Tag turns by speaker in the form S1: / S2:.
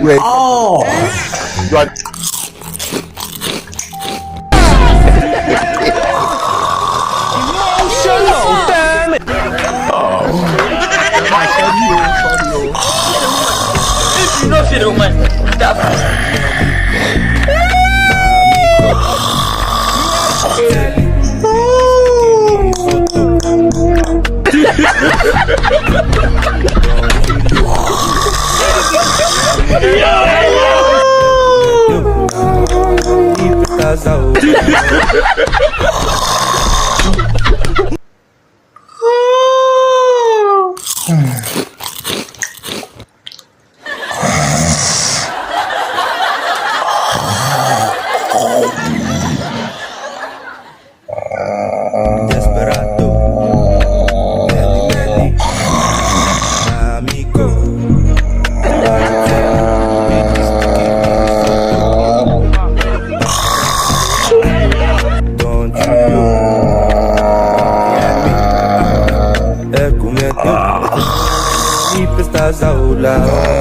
S1: Wait.
S2: Oh.
S1: Right.
S2: Emotional, damn it.
S3: You know if you don't mind.
S4: Desperado, Meli, amigo. Don't you know? É com medo, e estás ao lado.